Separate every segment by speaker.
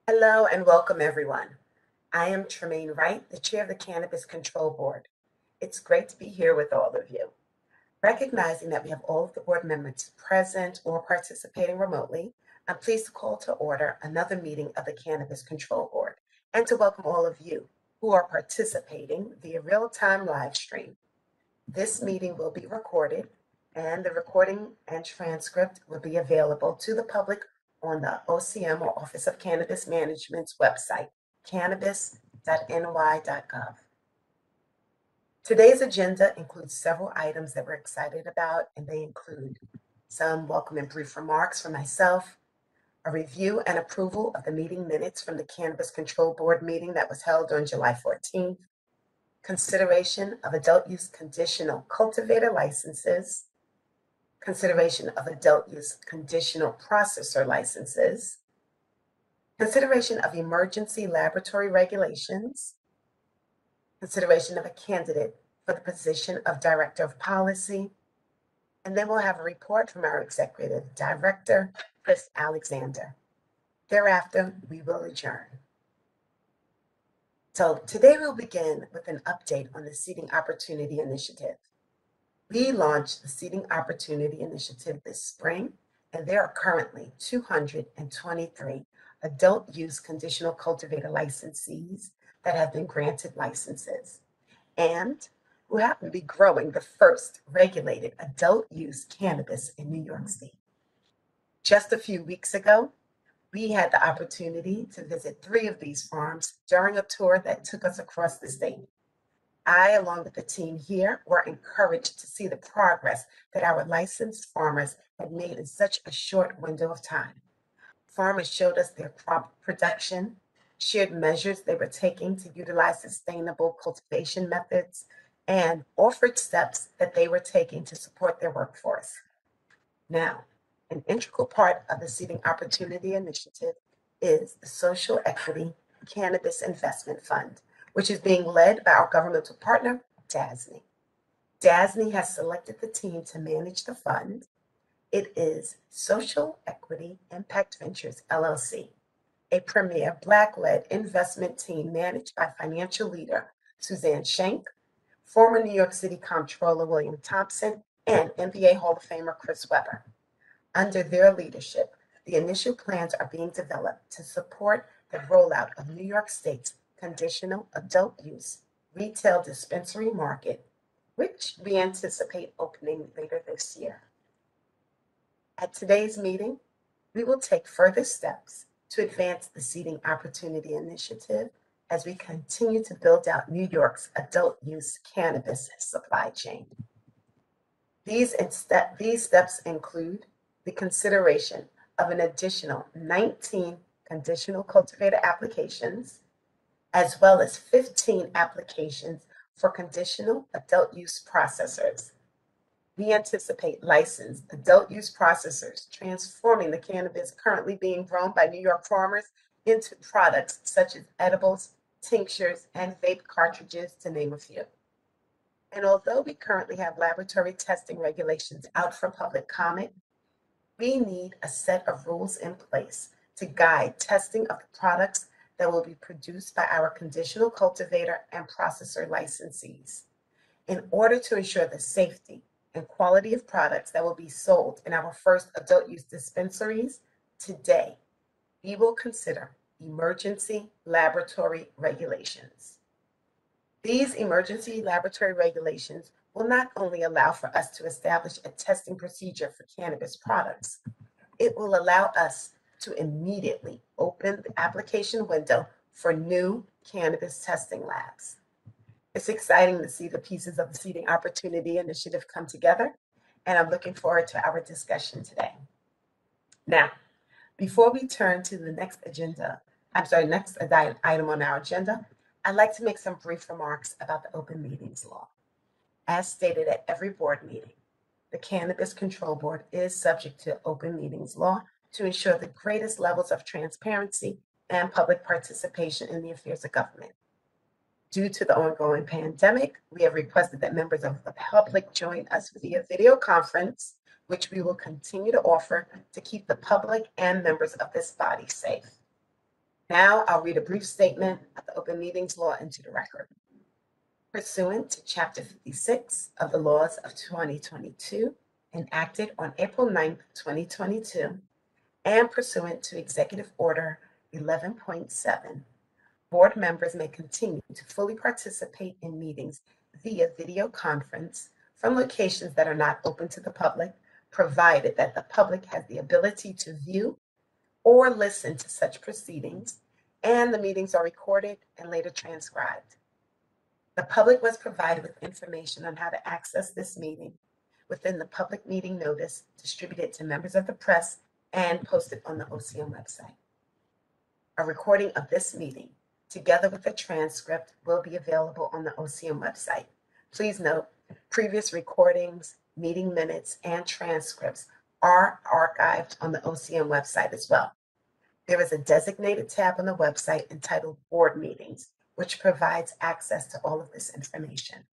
Speaker 1: Hello and welcome, everyone. I am Tremaine Wright, the chair of the Cannabis Control Board. It's great to be here with all of you. Recognizing that we have all of the board members present or participating remotely, I'm pleased to call to order another meeting of the Cannabis Control Board and to welcome all of you who are participating via real-time live stream. This meeting will be recorded, and the recording and transcript will be available to the public on the OCM, or Office of Cannabis Management's website, cannabis.ny.gov. Today's agenda includes several items that we're excited about, and they include some welcome and brief remarks from myself, a review and approval of the meeting minutes from the Cannabis Control Board meeting that was held on July 14th, consideration of adult use conditional cultivator licenses, consideration of adult use conditional processor licenses, consideration of emergency laboratory regulations, consideration of a candidate for the position of Director of Policy, and then we'll have a report from our Executive Director, Chris Alexander. Thereafter, we will adjourn. So today we'll begin with an update on the Seating Opportunity Initiative. We launched the Seating Opportunity Initiative this spring, and there are currently 223 adult use conditional cultivator licensees that have been granted licenses and who happen to be growing the first regulated adult use cannabis in New York State. Just a few weeks ago, we had the opportunity to visit 3 of these farms during a tour that took us across the state. I, along with the team here, were encouraged to see the progress that our licensed farmers had made in such a short window of time. Farmers showed us their crop production, shared measures they were taking to utilize sustainable cultivation methods, and offered steps that they were taking to support their workforce. Now, an integral part of the Seeding Opportunity Initiative is the Social Equity Cannabis Investment Fund, which is being led by our governmental partner, DASNY. DASNY has selected the team to manage the fund. It is Social Equity Impact Ventures, LLC, a premier Black-led investment team managed by financial leader Suzanne Shank, former New York City Comptroller William Thompson, and NBA Hall of Famer Chris Webber. Under their leadership, the initial plans are being developed to support the rollout of New York State's conditional adult use retail dispensary market, which we anticipate opening later this year. At today's meeting, we will take further steps to advance the Seeding Opportunity Initiative as we continue to build out New York's adult use cannabis supply chain. These steps include the consideration of an additional 19 conditional cultivator applications, as well as 15 applications for conditional adult use processors. We anticipate licensed adult use processors transforming the cannabis currently being grown by New York farmers into products such as edibles, tinctures, and vape cartridges, to name a few. And although we currently have laboratory testing regulations out for public comment, we need a set of rules in place to guide testing of the products that will be produced by our conditional cultivator and processor licensees. In order to ensure the safety and quality of products that will be sold in our first adult use dispensaries today, we will consider emergency laboratory regulations. These emergency laboratory regulations will not only allow for us to establish a testing procedure for cannabis products, it will allow us to immediately open the application window for new cannabis testing labs. It's exciting to see the pieces of the Seeding Opportunity Initiative come together, and I'm looking forward to our discussion today. Now, before we turn to the next item on our agenda, I'd like to make some brief remarks about the Open Meetings Law. As stated at every board meeting, the Cannabis Control Board is subject to Open Meetings Law to ensure the greatest levels of transparency and public participation in the affairs of government. Due to the ongoing pandemic, we have requested that members of the public join us via video conference, which we will continue to offer to keep the public and members of this body safe. Now I'll read a brief statement of the Open Meetings Law into the record. Pursuant to Chapter 56 of the Laws of 2022, enacted on April 9, 2022, and pursuant to Executive Order 11.7, board members may continue to fully participate in meetings via video conference from locations that are not open to the public, provided that the public has the ability to view or listen to such proceedings, and the meetings are recorded and later transcribed. The public was provided with information on how to access this meeting within the public meeting notice distributed to members of the press and posted on the OCM website. A recording of this meeting, together with a transcript, will be available on the OCM website. Please note, previous recordings, meeting minutes, and transcripts are archived on the OCM website as well. There is a designated tab on the website entitled Board Meetings, which provides access to all of this information.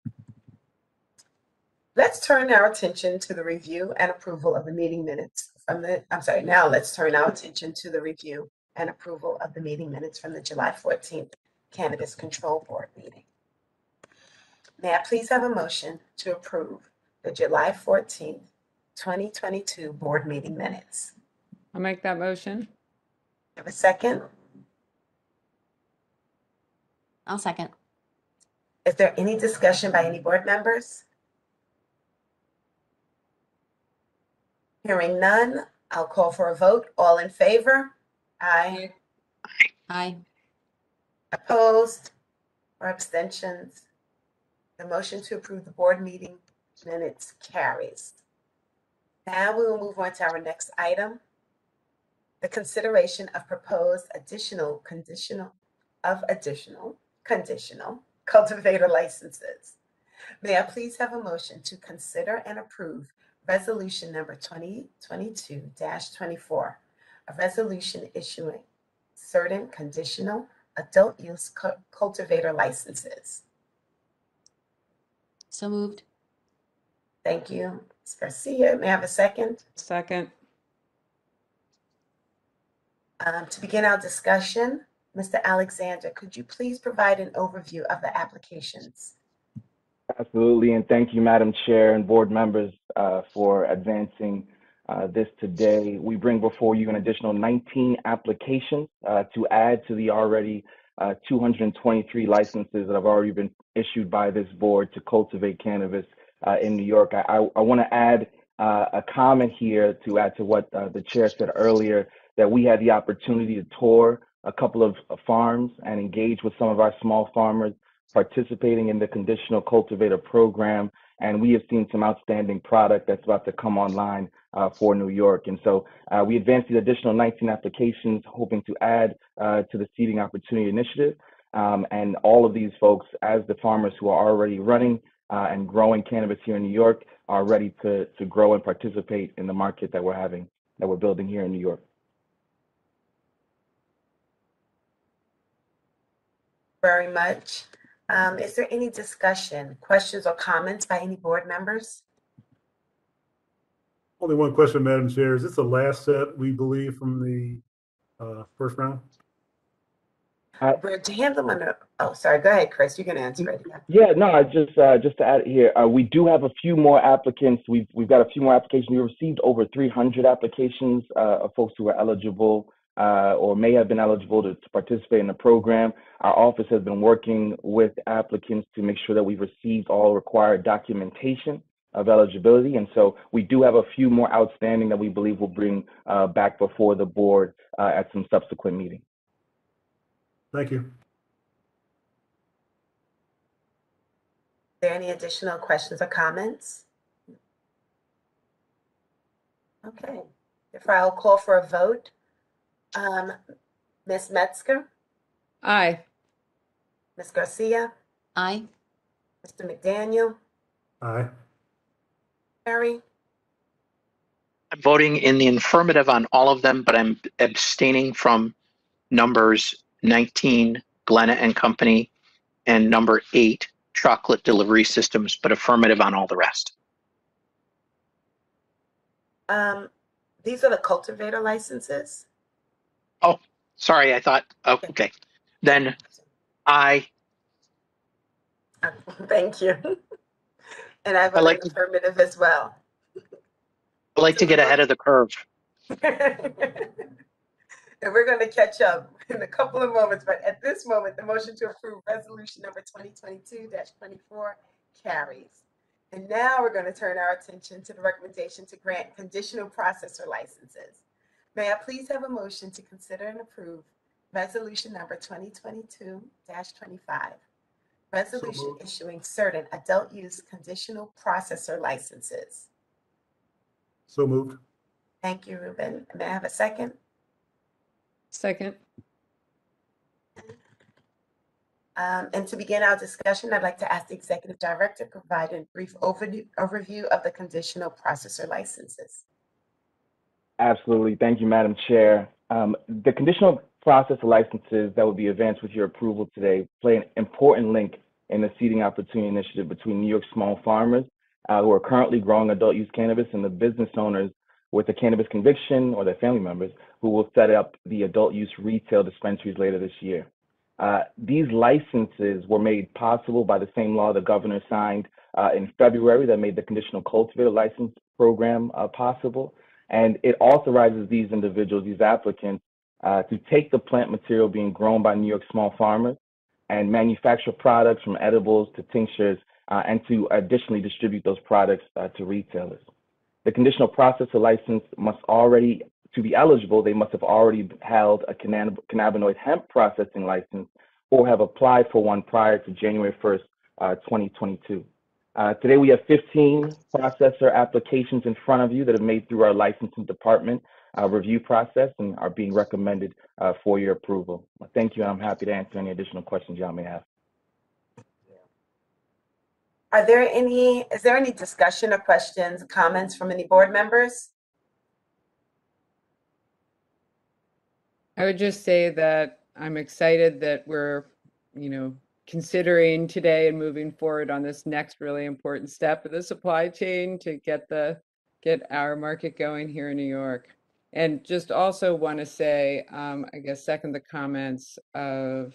Speaker 1: Let's turn our attention to the review and approval of the meeting minutes from the, now let's turn our attention to the review and approval of the meeting minutes from the July 14th Cannabis Control Board meeting. May I please have a motion to approve the July 14th, 2022 board meeting minutes?
Speaker 2: I'll make that motion.
Speaker 1: Have a second?
Speaker 3: I'll second.
Speaker 1: Is there any discussion by any board members? Hearing none, I'll call for a vote. All in favor? Aye.
Speaker 3: Aye.
Speaker 1: Opposed or abstentions? The motion to approve the board meeting minutes carries. Now we will move on to our next item, the consideration of proposed additional conditional cultivator licenses. May I please have a motion to consider and approve resolution number 2022-24, a resolution issuing certain conditional adult use cultivator licenses.
Speaker 3: So moved.
Speaker 1: Thank you, Ms. Garcia. May I have a second?
Speaker 2: Second.
Speaker 1: To begin our discussion, Mr. Alexander, could you please provide an overview of the applications?
Speaker 4: Absolutely, and thank you, Madam Chair and board members, for advancing this today. We bring before you an additional 19 applications to add to the already 223 licenses that have already been issued by this board to cultivate cannabis in New York. I want to add a comment here to add to what the chair said earlier, that we had the opportunity to tour a couple of farms and engage with some of our small farmers participating in the conditional cultivator program, and we have seen some outstanding product that's about to come online for New York. And so we advanced the additional 19 applications, hoping to add to the Seeding Opportunity Initiative. And all of these folks, as the farmers who are already running and growing cannabis here in New York, are ready to grow and participate in the market that we're building here in New York.
Speaker 1: Very much. Is there any discussion, questions, or comments by any board members?
Speaker 5: Only one question, Madam Chair. Is this the last set, we believe, from the first round?
Speaker 4: We're
Speaker 1: handling it. Oh, sorry. Go ahead, Chris. You can answer it.
Speaker 4: Yeah, no, I just to add here, we do have a few more applicants. We've got a few more applications. We received over 300 applications of folks who are eligible or may have been eligible to participate in the program. Our office has been working with applicants to make sure that we've received all required documentation of eligibility. And so we do have a few more outstanding that we believe will bring back before the board at some subsequent meeting.
Speaker 5: Thank you.
Speaker 1: Are there any additional questions or comments? Okay. Therefore, I'll call for a vote. Ms. Metzger?
Speaker 2: Aye.
Speaker 1: Ms. Garcia?
Speaker 3: Aye.
Speaker 1: Mr. McDaniel?
Speaker 5: Aye.
Speaker 1: Mary?
Speaker 6: I'm voting in the affirmative on all of them, but I'm abstaining from numbers 19, Glenna and Company, and number 8, Chocolate Delivery Systems, but affirmative on all the rest.
Speaker 1: These are the cultivator licenses?
Speaker 6: Oh, Sorry, I thought, oh, okay. Then aye.
Speaker 1: Thank you. And I
Speaker 6: I
Speaker 1: vote in
Speaker 6: like
Speaker 1: the
Speaker 6: to,
Speaker 1: affirmative as well.
Speaker 6: I like
Speaker 1: So
Speaker 6: to get ahead of the curve.
Speaker 1: And we're going to catch up in a couple of moments, but at this moment, the motion to approve resolution number 2022-24 carries. And now we're going to turn our attention to the recommendation to grant conditional processor licenses. May I please have a motion to consider and approve resolution number 2022-25? Resolution
Speaker 5: moved.
Speaker 1: issuing certain adult use conditional processor licenses.
Speaker 5: So moved.
Speaker 1: Thank you, Ruben. May I have a second?
Speaker 2: Second.
Speaker 1: And to begin our discussion, I'd like to ask the Executive Director to provide a brief overview of the conditional processor licenses.
Speaker 4: Absolutely. Thank you, Madam Chair. The conditional process licenses that will be advanced with your approval today play an important link in the seeding opportunity initiative between New York small farmers who are currently growing adult use cannabis and the business owners with a cannabis conviction or their family members who will set up the adult use retail dispensaries later this year. These licenses were made possible by the same law the governor signed in February that made the conditional cultivator license program possible. And it authorizes these individuals, these applicants, to take the plant material being grown by New York small farmers and manufacture products from edibles to tinctures and to additionally distribute those products to retailers. The conditional processor license must already, to be eligible, they must have already held a cannabinoid hemp processing license or have applied for one prior to January 1st, 2022. Today we have 15 processor applications in front of you that have made through our licensing department review process and are being recommended for your approval. Thank you, and I'm happy to answer any additional questions y'all may have.
Speaker 1: Is there any discussion or questions, comments from any board members?
Speaker 2: I would just say that I'm excited that we're, considering today and moving forward on this next really important step of the supply chain to get our market going here in New York. And just also want to say, I guess, second the comments of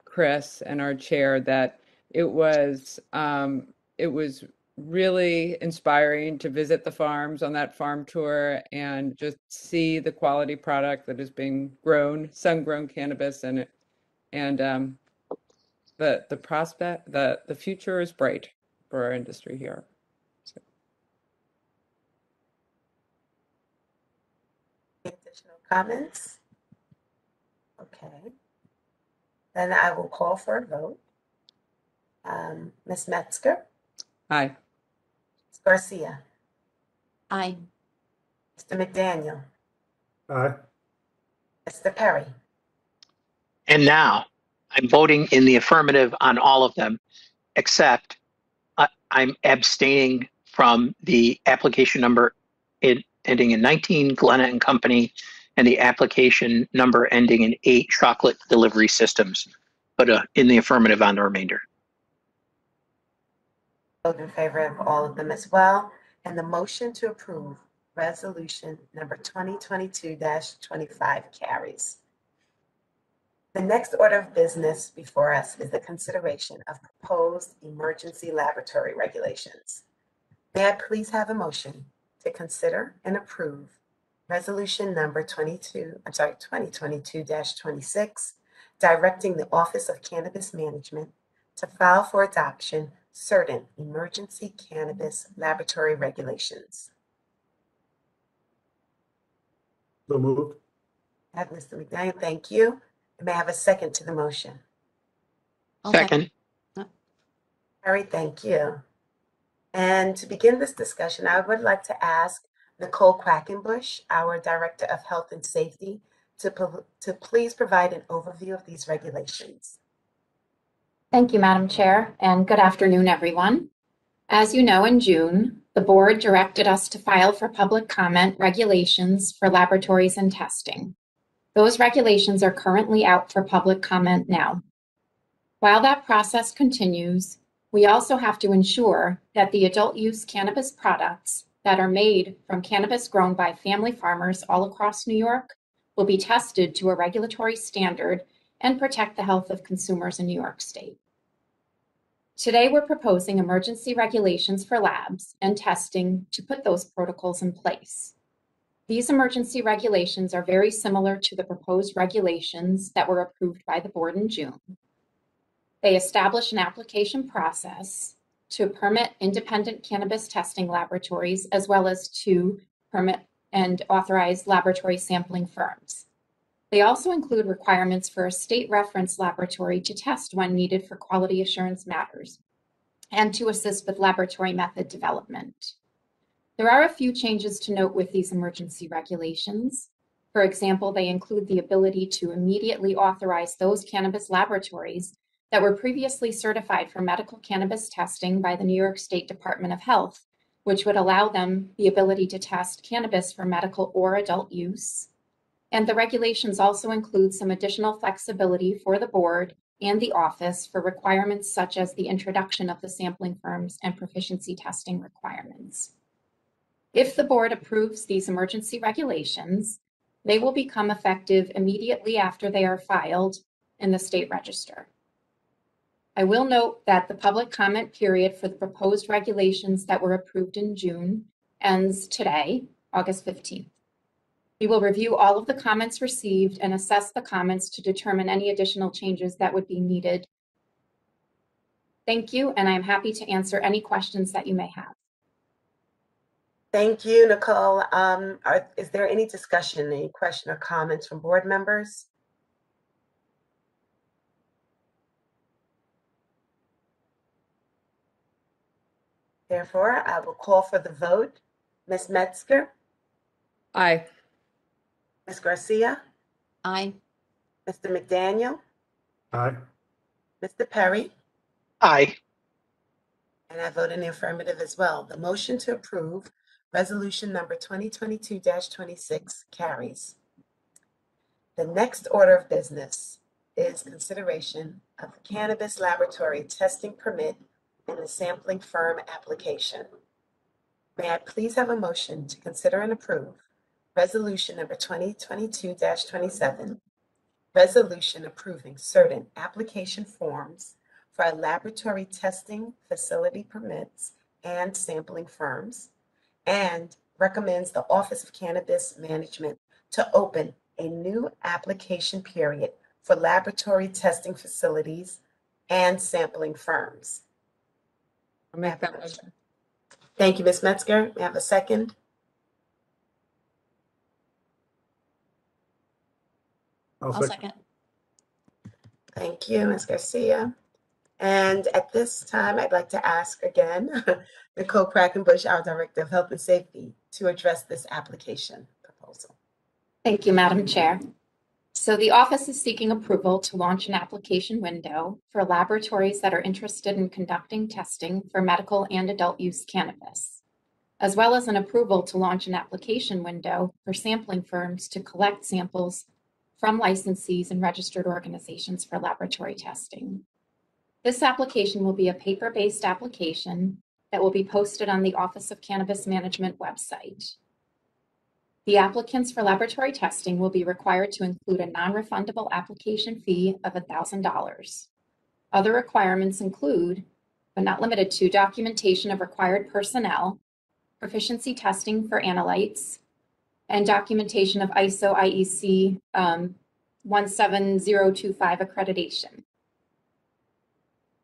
Speaker 2: Chris and our chair that it was really inspiring to visit the farms on that farm tour and just see the quality product that is being grown, sun-grown cannabis, and the prospect, the future is bright for our industry here. So.
Speaker 1: Additional comments? Okay. Then I will call for a vote. Ms. Metzger?
Speaker 2: Aye.
Speaker 1: Ms. Garcia?
Speaker 3: Aye.
Speaker 1: Mr. McDaniel?
Speaker 5: Aye.
Speaker 1: Mr. Perry?
Speaker 6: And now I'm voting in the affirmative on all of them, except I'm abstaining from the application number ending in 19, Glenna and Company, and the application number ending in 8, Chocolate Delivery Systems, but in the affirmative on the remainder.
Speaker 1: Vote in favor of all of them as well. And the motion to approve resolution number 2022-25 carries. The next order of business before us is the consideration of proposed emergency laboratory regulations. May I please have a motion to consider and approve resolution number 2022-26, directing the Office of Cannabis Management to file for adoption certain emergency cannabis laboratory regulations.
Speaker 5: So moved.
Speaker 1: I have Mr. McDaniel, thank you. May I have a second to the motion?
Speaker 6: Second.
Speaker 1: Harry, thank you. And to begin this discussion, I would like to ask Nicole Quackenbush, our Director of Health and Safety, to please provide an overview of these regulations.
Speaker 7: Thank you, Madam Chair, and good afternoon, everyone. As you know, in June, the board directed us to file for public comment regulations for laboratories and testing. Those regulations are currently out for public comment now. While that process continues, we also have to ensure that the adult use cannabis products that are made from cannabis grown by family farmers all across New York will be tested to a regulatory standard and protect the health of consumers in New York State. Today, we're proposing emergency regulations for labs and testing to put those protocols in place. These emergency regulations are very similar to the proposed regulations that were approved by the board in June. They establish an application process to permit independent cannabis testing laboratories, as well as to permit and authorize laboratory sampling firms. They also include requirements for a state reference laboratory to test when needed for quality assurance matters and to assist with laboratory method development. There are a few changes to note with these emergency regulations. For example, they include the ability to immediately authorize those cannabis laboratories that were previously certified for medical cannabis testing by the New York State Department of Health, which would allow them the ability to test cannabis for medical or adult use. And the regulations also include some additional flexibility for the board and the office for requirements such as the introduction of the sampling firms and proficiency testing requirements. If the board approves these emergency regulations, they will become effective immediately after they are filed in the state register. I will note that the public comment period for the proposed regulations that were approved in June ends today, August 15th. We will review all of the comments received and assess the comments to determine any additional changes that would be needed. Thank you, and I am happy to answer any questions that you may have.
Speaker 1: Thank you, Nicole. Is there any discussion, any question or comments from board members? Therefore, I will call for the vote. Ms. Metzger,
Speaker 2: Aye.
Speaker 1: Ms. Garcia,
Speaker 3: Aye.
Speaker 1: Mr. McDaniel,
Speaker 5: Aye.
Speaker 1: Mr. Perry,
Speaker 6: Aye.
Speaker 1: and I vote in the affirmative as well. The motion to approve resolution number 2022-26 carries. The next order of business is consideration of the cannabis laboratory testing permit and the sampling firm application. May I please have a motion to consider and approve resolution number 2022-27, resolution approving certain application forms for laboratory testing facility permits and sampling firms, and recommends the Office of Cannabis Management to open a new application period for laboratory testing facilities and sampling firms.
Speaker 2: I'll make that motion.
Speaker 1: Thank you, Ms. Metzger. May I have a second?
Speaker 5: I'll
Speaker 3: I'll
Speaker 5: second.
Speaker 3: second.
Speaker 1: Thank you, Ms. Garcia. And at this time, I'd like to ask again, Nicole Quackenbush, our Director of Health and Safety, to address this application proposal.
Speaker 7: Thank you, Madam Chair. So the office is seeking approval to launch an application window for laboratories that are interested in conducting testing for medical and adult use cannabis, as well as an approval to launch an application window for sampling firms to collect samples from licensees and registered organizations for laboratory testing. This application will be a paper-based application that will be posted on the Office of Cannabis Management website. The applicants for laboratory testing will be required to include a non-refundable application fee of $1,000. Other requirements include, but not limited to, documentation of required personnel, proficiency testing for analytes, and documentation of ISO IEC 17025 accreditation.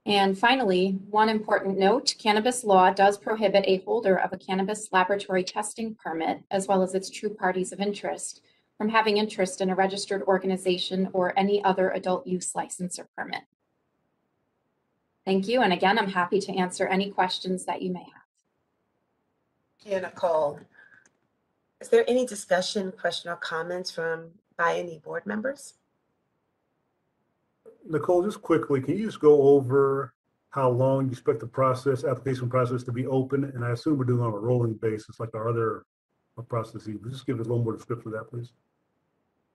Speaker 7: And finally, one important note, cannabis law does prohibit a holder of a cannabis laboratory testing permit, as well as its true parties of interest, from having interest in a registered organization or any other adult use license or permit. Thank you, and again, I'm happy to answer any questions that you may have.
Speaker 1: Thank you, Nicole. Is there any discussion, question, or comments by any board members?
Speaker 5: Nicole, just quickly, can you just go over how long you expect the application process to be open? And I assume we're doing it on a rolling basis like our other processes. Just give us a little more description of that, please.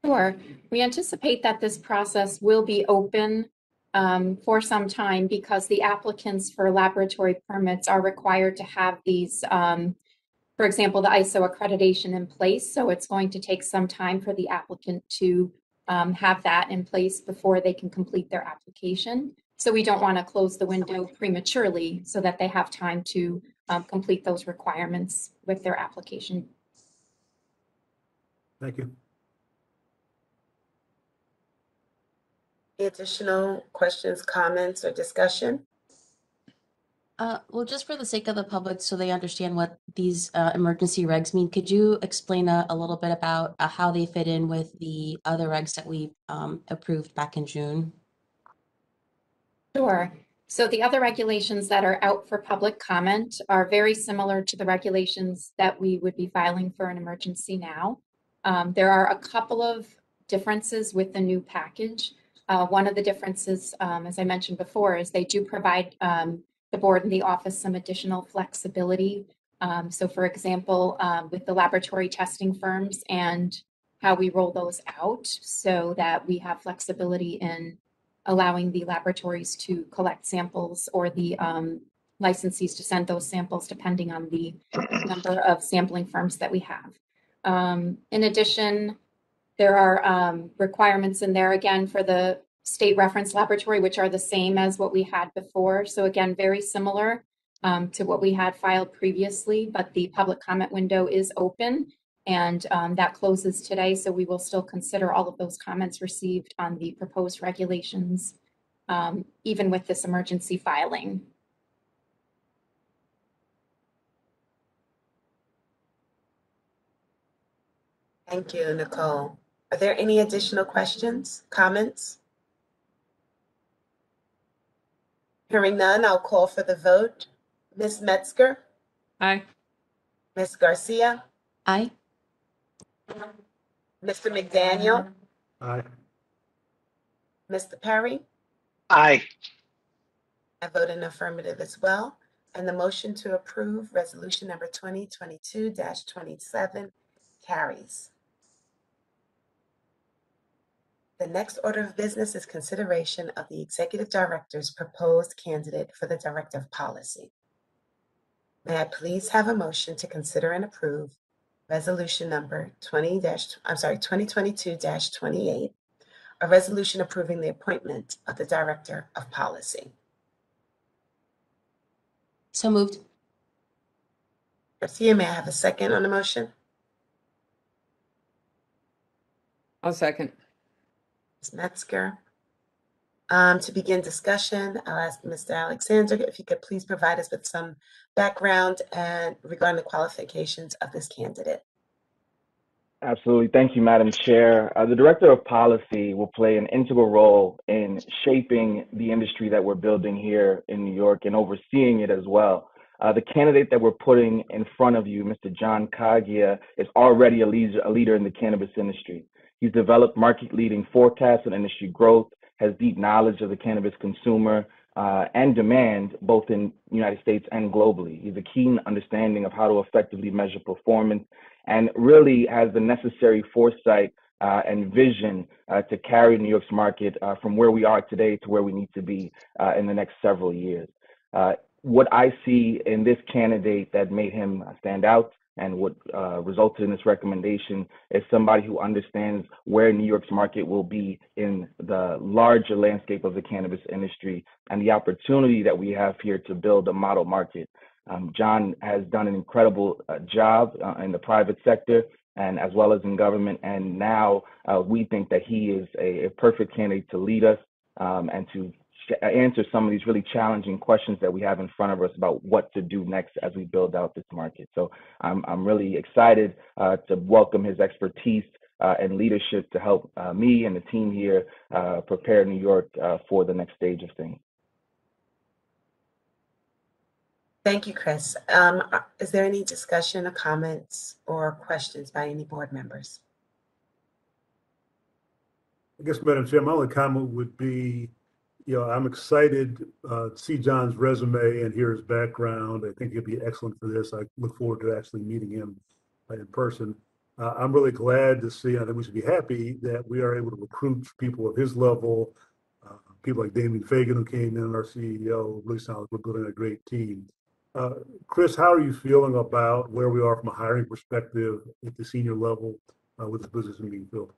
Speaker 7: Sure. We anticipate that this process will be open for some time because the applicants for laboratory permits are required to have these for example, the ISO accreditation in place. So it's going to take some time for the applicant to have that in place before they can complete their application. So we don't want to close the window prematurely so that they have time to complete those requirements with their application.
Speaker 5: Thank you.
Speaker 1: Any additional questions, comments, or discussion?
Speaker 3: Well, just for the sake of the public, so they understand what these emergency regs mean, could you explain a little bit about how they fit in with the other regs that we approved back in June?
Speaker 7: Sure. So the other regulations that are out for public comment are very similar to the regulations that we would be filing for an emergency now. There are a couple of differences with the new package. One of the differences, as I mentioned before, is they do provide the board and the office some additional flexibility. So for example, with the laboratory testing firms and how we roll those out so that we have flexibility in allowing the laboratories to collect samples or the licensees to send those samples depending on the number of sampling firms that we have. In addition, there are requirements in there again for the state reference laboratory, which are the same as what we had before. So again, very similar to what we had filed previously, but the public comment window is open and that closes today. So we will still consider all of those comments received on the proposed regulations, even with this emergency filing.
Speaker 1: Thank you, Nicole. Are there any additional questions, comments? Hearing none, I'll call for the vote. Ms. Metzger,
Speaker 2: Aye.
Speaker 1: Ms. Garcia,
Speaker 3: Aye.
Speaker 1: Mr. McDaniel,
Speaker 5: Aye.
Speaker 1: Mr. Perry.
Speaker 6: Aye.
Speaker 1: I vote in affirmative as well. And the motion to approve resolution number 2022-27 carries. The next order of business is consideration of the executive director's proposed candidate for the director of policy. May I please have a motion to consider and approve resolution number 2022-28, a resolution approving the appointment of the director of policy.
Speaker 3: So moved.
Speaker 1: Garcia, may I have a second on the motion?
Speaker 2: I'll second.
Speaker 1: Ms. Metzger. To begin discussion, I'll ask Mr. Alexander if he could please provide us with some background and regarding the qualifications of this candidate.
Speaker 4: Absolutely. Thank you, Madam Chair. The Director of Policy will play an integral role in shaping the industry that we're building here in New York and overseeing it as well. The candidate that we're putting in front of you, Mr. John Kagia, is already a leader in the cannabis industry. He's developed market-leading forecasts on industry growth, has deep knowledge of the cannabis consumer and demand, both in the United States and globally. He's a keen understanding of how to effectively measure performance and really has the necessary foresight and vision to carry New York's market from where we are today to where we need to be in the next several years. What I see in this candidate that made him stand out and what resulted in this recommendation is somebody who understands where New York's market will be in the larger landscape of the cannabis industry and the opportunity that we have here to build a model market. John has done an incredible job in the private sector and as well as in government, and now we think that he is a perfect candidate to lead us and to answer some of these really challenging questions that we have in front of us about what to do next as we build out this market. So I'm really excited to welcome his expertise and leadership to help me and the team here prepare New York for the next stage of things.
Speaker 1: Thank you, Chris. Is there any discussion or comments or questions by any board members?
Speaker 5: I guess, Madam Chair, my only comment would be, I'm excited to see John's resume and hear his background. I think he'll be excellent for this. I look forward to actually meeting him in person. I'm really glad to see, and I think we should be happy that we are able to recruit people of his level, people like Damien Fagan, who came in, our CEO. Really sounds like we're building a great team. Chris, how are you feeling about where we are from a hiring perspective at the senior level with this position being filled?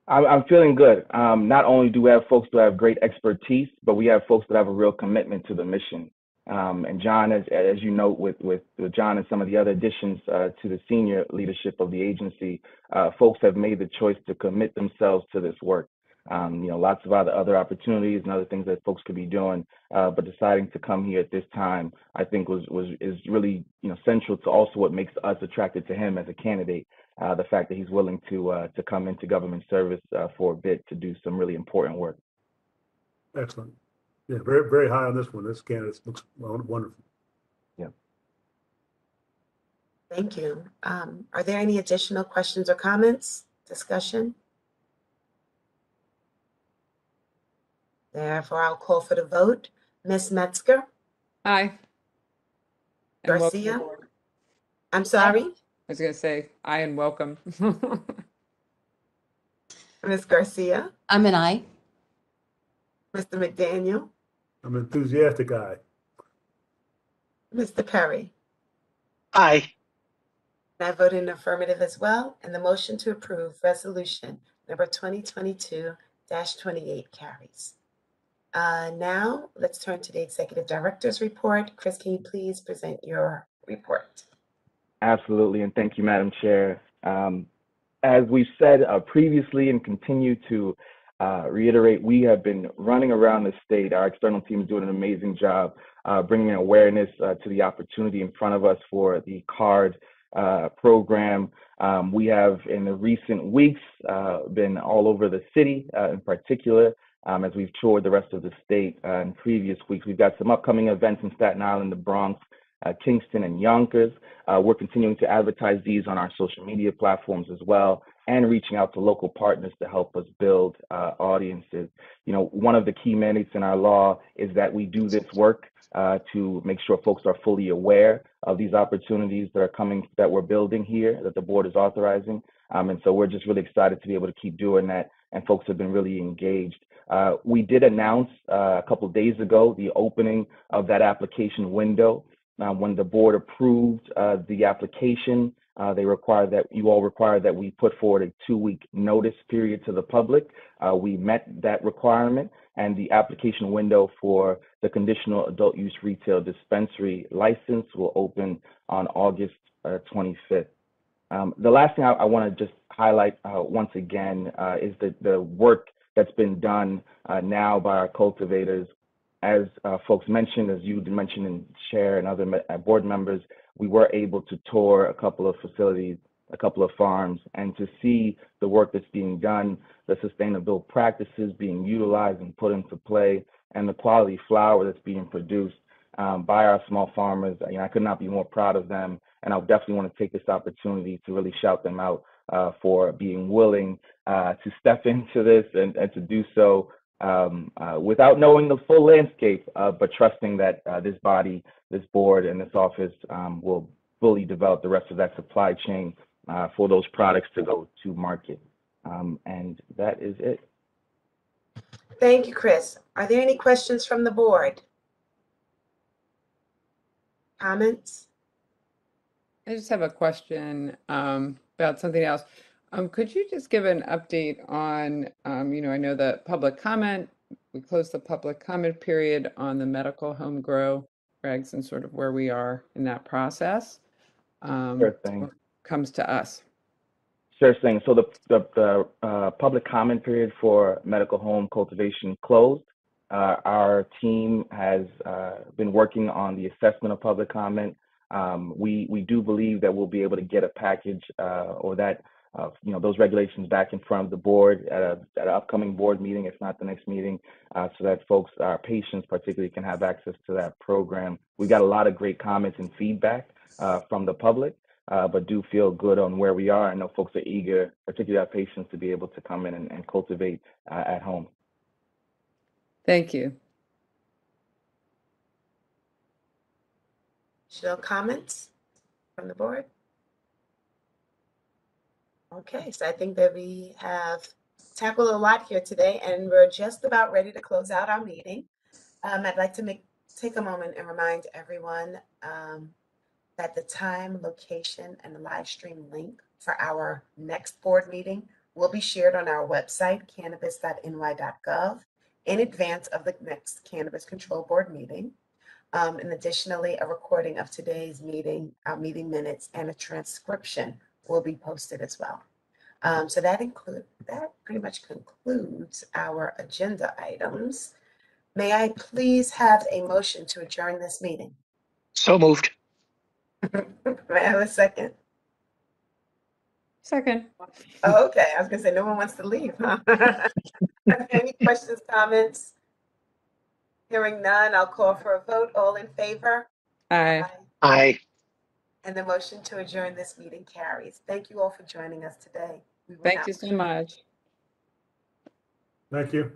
Speaker 4: I'm feeling good. Not only do we have folks that have great expertise, but we have folks that have a real commitment to the mission. And John, as you note, with John and some of the other additions to the senior leadership of the agency, folks have made the choice to commit themselves to this work. Lots of other opportunities and other things that folks could be doing, but deciding to come here at this time, I think is really central to also what makes us attracted to him as a candidate. The fact that he's willing to come into government service for a bit to do some really important work.
Speaker 5: Excellent. Yeah, very, very high on this one. This candidate looks wonderful.
Speaker 4: Yeah.
Speaker 1: Thank you. Are there any additional questions or comments, discussion? Therefore, I'll call for the vote. Ms. Metzger,
Speaker 2: Aye. And welcome
Speaker 1: Garcia,
Speaker 2: aboard.
Speaker 1: I'm sorry,
Speaker 2: I was going to say aye and welcome.
Speaker 1: Ms. Garcia,
Speaker 3: I'm an aye.
Speaker 1: Mr. McDaniel,
Speaker 5: I'm an enthusiastic guy.
Speaker 1: Mr. Perry.
Speaker 6: Aye.
Speaker 1: And I vote in affirmative as well, and the motion to approve resolution number 2022-28 carries. Now, let's turn to the executive director's report. Chris, can you please present your report?
Speaker 4: Absolutely, and thank you, Madam Chair. As we've said previously and continue to reiterate, we have been running around the state. Our external team is doing an amazing job bringing awareness to the opportunity in front of us for the CARD program. We have, in the recent weeks, been all over the city in particular. As we've toured the rest of the state in previous weeks. We've got some upcoming events in Staten Island, the Bronx, Kingston, and Yonkers. We're continuing to advertise these on our social media platforms as well, and reaching out to local partners to help us build audiences. One of the key mandates in our law is that we do this work to make sure folks are fully aware of these opportunities that are coming, that we're building here, that the board is authorizing. And so we're just really excited to be able to keep doing that, and folks have been really engaged. We did announce a couple of days ago the opening of that application window. When the board approved the application, you all required that we put forward a 2-week notice period to the public. We met that requirement, and the application window for the conditional adult use retail dispensary license will open on August 25th. The last thing I want to just highlight once again is the work that's been done now by our cultivators. As folks mentioned, as you mentioned, and Chair and other board members, we were able to tour a couple of facilities, a couple of farms, and to see the work that's being done, the sustainable practices being utilized and put into play, and the quality flower that's being produced by our small farmers. I could not be more proud of them, and I definitely want to take this opportunity to really shout them out for being willing to step into this and to do so without knowing the full landscape, but trusting that this body, this board, and this office will fully develop the rest of that supply chain for those products to go to market. And that is it.
Speaker 1: Thank you, Chris. Are there any questions from the board? Comments?
Speaker 2: I just have a question about something else. Could you just give an update on, I know that public comment, we closed the public comment period on the medical home grow regs and sort of where we are in that process.
Speaker 4: Sure thing.
Speaker 2: Comes to us.
Speaker 4: Sure thing. So the public comment period for medical home cultivation closed. Our team has been working on the assessment of public comment. We do believe that we'll be able to get a package or that those regulations back in front of the board at an upcoming board meeting, if not the next meeting, so that folks, our patients particularly, can have access to that program. We got a lot of great comments and feedback from the public, but do feel good on where we are. I know folks are eager, particularly our patients, to be able to come in and cultivate at home.
Speaker 2: Thank you.
Speaker 1: Additional comments from the board? Okay, so I think that we have tackled a lot here today, and we're just about ready to close out our meeting. I'd like to make take a moment and remind everyone that the time, location, and the live stream link for our next board meeting will be shared on our website, cannabis.ny.gov, in advance of the next Cannabis Control Board meeting. And additionally, a recording of today's meeting, our meeting minutes, and a transcription will be posted as well. So that pretty much concludes our agenda items. May I please have a motion to adjourn this meeting?
Speaker 6: So moved.
Speaker 1: May I have a second?
Speaker 2: Second.
Speaker 1: Oh, okay, I was gonna say, no one wants to leave, huh? Any questions, comments? Hearing none, I'll call for a vote. All in favor?
Speaker 2: Aye.
Speaker 6: Aye.
Speaker 1: And the motion to adjourn this meeting carries. Thank you all for joining us today. We will
Speaker 2: Thank
Speaker 1: now
Speaker 2: you so much.
Speaker 5: Thank you.